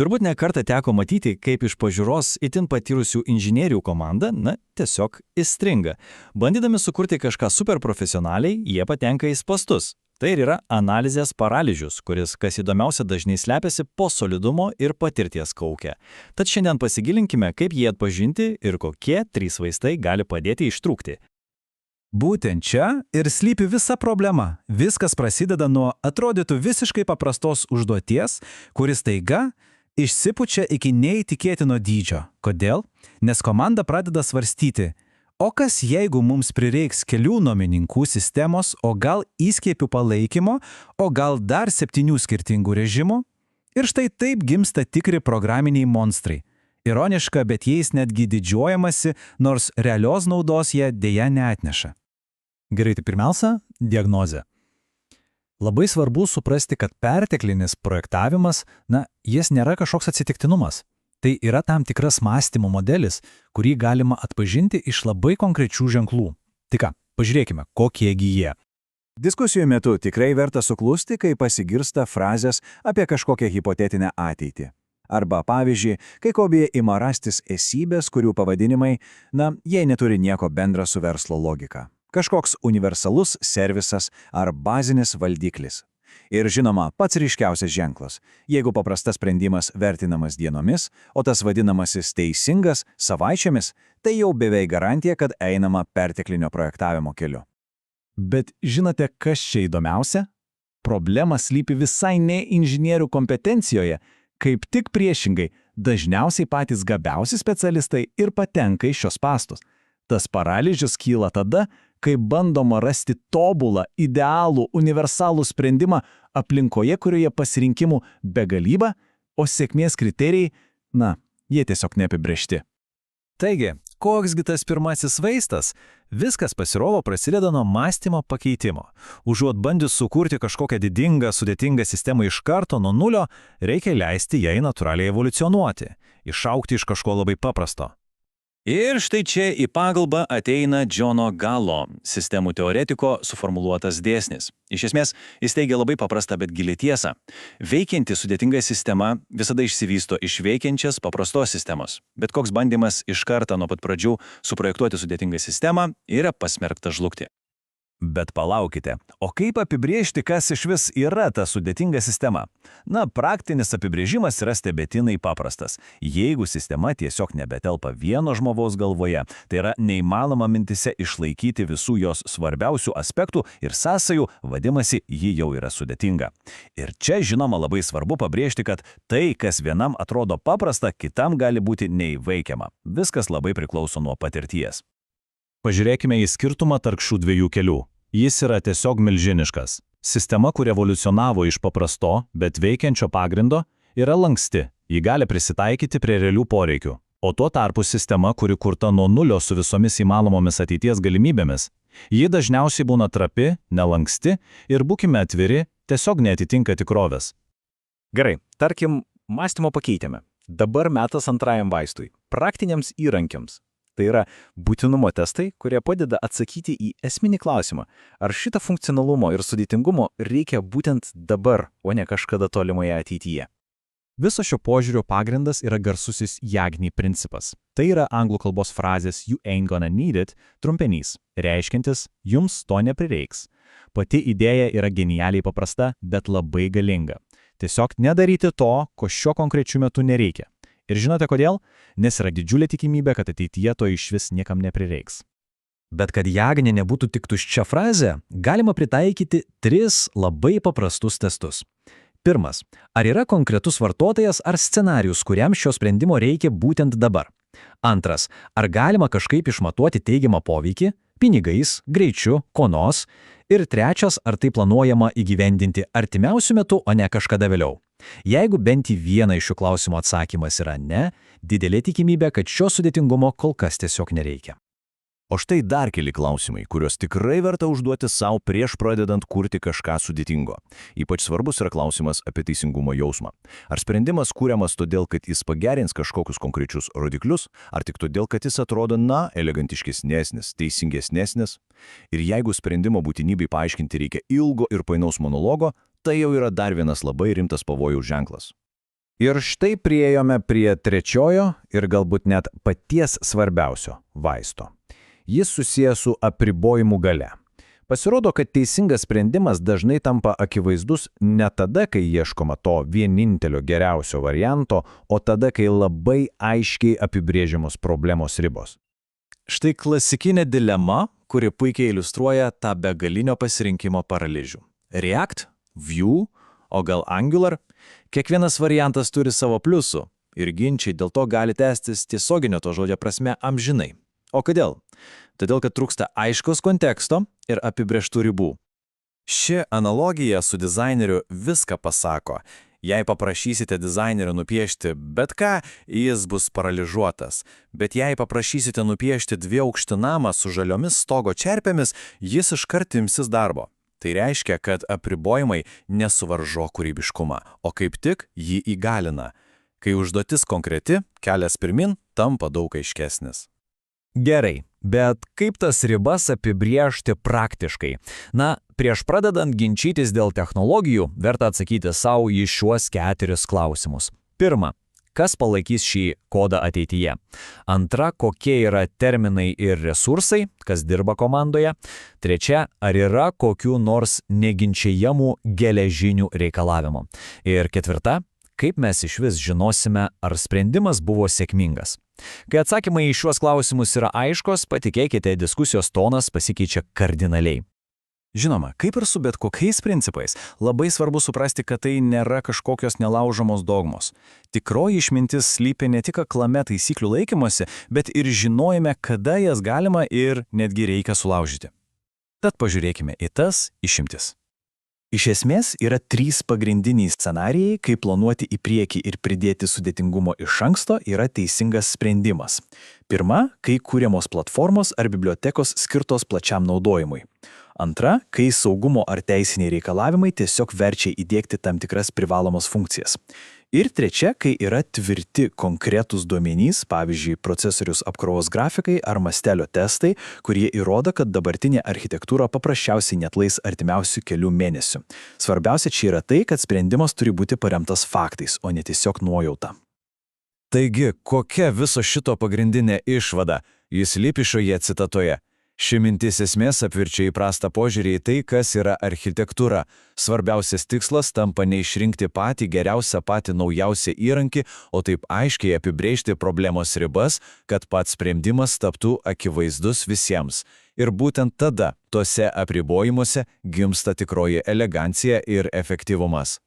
Turbūt ne kartą teko matyti, kaip iš pažiūros itin patyrusių inžinierių komanda, tiesiog įstringa. Bandydami sukurti kažką superprofesionaliai, jie patenka į spastus. Tai ir yra analizės paralyžius, kuris, kas įdomiausia, dažnai slepiasi po solidumo ir patirties kauke. Tad šiandien pasigilinkime, kaip jį atpažinti ir kokie 3 vaistai gali padėti ištrūkti. Būtent čia ir slypi visa problema. Viskas prasideda nuo atrodytų visiškai paprastos užduoties, kuris taiga išsipučia iki neįtikėtino dydžio. Kodėl? Nes komanda pradeda svarstyti, o kas jeigu mums prireiks kelių nuomininkų sistemos, o gal įskiepių palaikymo, o gal dar 7 skirtingų režimų? Ir štai taip gimsta tikri programiniai monstrai. Ironiška, bet jais netgi didžiuojamasi, nors realios naudos jie dėja neatneša. Gerai, tai pirmiausia – diagnozė. Labai svarbu suprasti, kad perteklinis projektavimas, jis nėra kažkoks atsitiktinumas. Tai yra tam tikras mąstymo modelis, kurį galima atpažinti iš labai konkrečių ženklų. Tai ką, pažiūrėkime, kokiegi jie. Diskusijų metu tikrai verta suklusti, kai pasigirsta frazės apie kažkokią hipotetinę ateitį. Arba, pavyzdžiui, kai kalbėje ima rastis esybės, kurių pavadinimai, jie neturi nieko bendra su verslo logika. Kažkoks universalus servisas ar bazinis valdiklis. Ir žinoma, pats ryškiausias ženklas. Jeigu paprastas sprendimas vertinamas dienomis, o tas vadinamasis teisingas savaičiamis, tai jau beveik garantija, kad einama perteklinio projektavimo keliu. Bet žinote, kas čia įdomiausia? Problema slypi visai ne inžinierių kompetencijoje, kaip tik priešingai, dažniausiai patys gabiausi specialistai ir patenka į šios spastus. Tas paralyžius kyla tada, kai bandoma rasti tobulą, idealų, universalų sprendimą aplinkoje, kurioje pasirinkimų begalybė, o sėkmės kriterijai, jie tiesiog neapibrėžti. Taigi, koksgi tas pirmasis vaistas? Viskas pasirodo prasideda nuo mąstymo pakeitimo. Užuot bandžius sukurti kažkokią didingą, sudėtingą sistemą iš karto nuo nulio, reikia leisti jai natūraliai evoliucionuoti, išaugti iš kažko labai paprasto. Ir štai čia į pagalbą ateina Johno Gallo, sistemų teoretiko, suformuluotas dėsnis. Iš esmės, jis teigia labai paprastą, bet gili tiesą. Veikianti sudėtinga sistema visada išsivysto iš veikiančias paprastos sistemos. Bet koks bandymas iš karto nuo pat pradžių suprojektuoti sudėtingą sistemą yra pasmerktas žlugti. Bet palaukite, o kaip apibrėžti, kas iš vis yra ta sudėtinga sistema? Praktinis apibrėžimas yra stebėtinai paprastas. Jeigu sistema tiesiog nebetelpa vieno žmogaus galvoje, tai yra neįmanoma mintise išlaikyti visų jos svarbiausių aspektų ir sąsajų, vadimasi, ji jau yra sudėtinga. Ir čia, žinoma, labai svarbu pabrėžti, kad tai, kas vienam atrodo paprasta, kitam gali būti neįveikiama. Viskas labai priklauso nuo patirties. Pažiūrėkime į skirtumą tarp šių 2 kelių. Jis yra tiesiog milžiniškas. Sistema, kuri evoliucionavo iš paprasto, bet veikiančio pagrindo, yra lanksti. Ji gali prisitaikyti prie realių poreikių. O tuo tarpu sistema, kuri kurta nuo nulio su visomis įmanomomis ateities galimybėmis, ji dažniausiai būna trapi, nelanksti ir, būkime atviri, tiesiog neatitinka tikrovės. Gerai, tarkim, mąstymo pakeitėme. Dabar metas antrajam vaistui – praktiniams įrankiams. Tai yra būtinumo testai, kurie padeda atsakyti į esminį klausimą, ar šitą funkcionalumo ir sudėtingumo reikia būtent dabar, o ne kažkada tolimoje ateityje. Viso šio požiūrio pagrindas yra garsusis JAGNI principas. Tai yra anglų kalbos frazės "you ain't gonna need it" trumpinys, reiškiantis "jums to neprireiks". Pati idėja yra genialiai paprasta, bet labai galinga. Tiesiog nedaryti to, ko šiuo konkrečiu metu nereikia. Ir žinote kodėl? Nes yra didžiulė tikimybė, kad ateityje to išvis niekam neprireiks. Bet kad JAGNI nebūtų tik tuščia frazė, galima pritaikyti 3 labai paprastus testus. Pirmas. Ar yra konkretus vartotojas ar scenarijus, kuriam šio sprendimo reikia būtent dabar? Antras. Ar galima kažkaip išmatuoti teigiamą poveikį, pinigais, greičiu, ko nors? Ir trečias. Ar tai planuojama įgyvendinti artimiausiu metu, o ne kažkada vėliau? Jeigu bent į vieną iš šių klausimų atsakymas yra ne, didelė tikimybė, kad šio sudėtingumo kol kas tiesiog nereikia. O štai dar keli klausimai, kuriuos tikrai verta užduoti savo prieš pradedant kurti kažką sudėtingo. Ypač svarbus yra klausimas apie teisingumo jausmą. Ar sprendimas kūriamas todėl, kad jis pagerins kažkokius konkrečius rodiklius, ar tik todėl, kad jis atrodo, elegantiškesnesnis, teisingesnesnis? Ir jeigu sprendimo būtinybei paaiškinti reikia ilgo ir painaus monologo, tai jau yra dar vienas labai rimtas pavojaus ženklas. Ir štai priejome prie trečiojo ir galbūt net paties svarbiausio vaisto. Jis susijęs su apribojimu gale. Pasirodo, kad teisingas sprendimas dažnai tampa akivaizdus ne tada, kai ieškoma to vienintelio geriausio varianto, o tada, kai labai aiškiai apibrėžiamos problemos ribos. Štai klasikinė dilema, kuri puikiai iliustruoja tą begalinio pasirinkimo paralyžių. React, Vue, o gal Angular? Kiekvienas variantas turi savo pliusų ir ginčiai dėl to gali tęstis tiesioginio to žodžio prasme amžinai. O kodėl? Todėl, kad trūksta aiškaus konteksto ir apibrėžtų ribų. Ši analogija su dizaineriu viską pasako. Jei paprašysite dizainerio nupiešti bet ką, jis bus paralyžiuotas. Bet jei paprašysite nupiešti 2-aukštį namą su žaliomis stogo čerpėmis, jis iškart imsis darbo. Tai reiškia, kad apribojimai nesuvaržo kūrybiškumą, o kaip tik jį įgalina. Kai užduotis konkreti, kelias pirmin tampa daug aiškesnis. Gerai, bet kaip tas ribas apibriežti praktiškai? Na, prieš pradedant ginčytis dėl technologijų, verta atsakyti savo į šiuos 4 klausimus. Pirma, kas palaikys šį kodą ateityje? Antra, kokie yra terminai ir resursai, kas dirba komandoje? Trečia, ar yra kokių nors neginčiamų geležinių reikalavimų? Ir ketvirta, kaip mes išvis žinosime, ar sprendimas buvo sėkmingas? Kai atsakymai į šiuos klausimus yra aiškos, patikėkite, diskusijos tonas pasikeičia kardinaliai. Žinoma, kaip ir su bet kokiais principais, labai svarbu suprasti, kad tai nėra kažkokios nelaužomos dogmos. Tikroji išmintis slypi ne tik aklame taisyklių laikymuose, bet ir žinojime, kada jas galima ir netgi reikia sulaužyti. Tad pažiūrėkime į tas išimtis. Iš esmės yra 3 pagrindiniai scenarijai, kaip planuoti į priekį ir pridėti sudėtingumo iš anksto yra teisingas sprendimas. Pirma, kai kūriamos platformos ar bibliotekos skirtos plačiam naudojimui. Antra, kai saugumo ar teisiniai reikalavimai tiesiog verčia įdiegti tam tikras privalomas funkcijas. Ir trečia, kai yra tvirti konkretūs duomenys, pavyzdžiui, procesorius apkrovos grafikai ar mastelio testai, kurie įrodo, kad dabartinė architektūra paprasčiausiai neatlais artimiausių kelių mėnesių. Svarbiausia čia yra tai, kad sprendimas turi būti paremtas faktais, o ne tiesiog nuojauta. Taigi, kokia viso šito pagrindinė išvada? Jis slypi šioje citatoje. Ši mintis esmės apvirčia įprastą požiūrį į tai, kas yra architektūra. Svarbiausias tikslas tampa ne išrinkti patį geriausią, patį naujausią įrankį, o taip aiškiai apibrėžti problemos ribas, kad pats sprendimas taptų akivaizdus visiems. Ir būtent tada, tose apribojimuose, gimsta tikroji elegancija ir efektyvumas.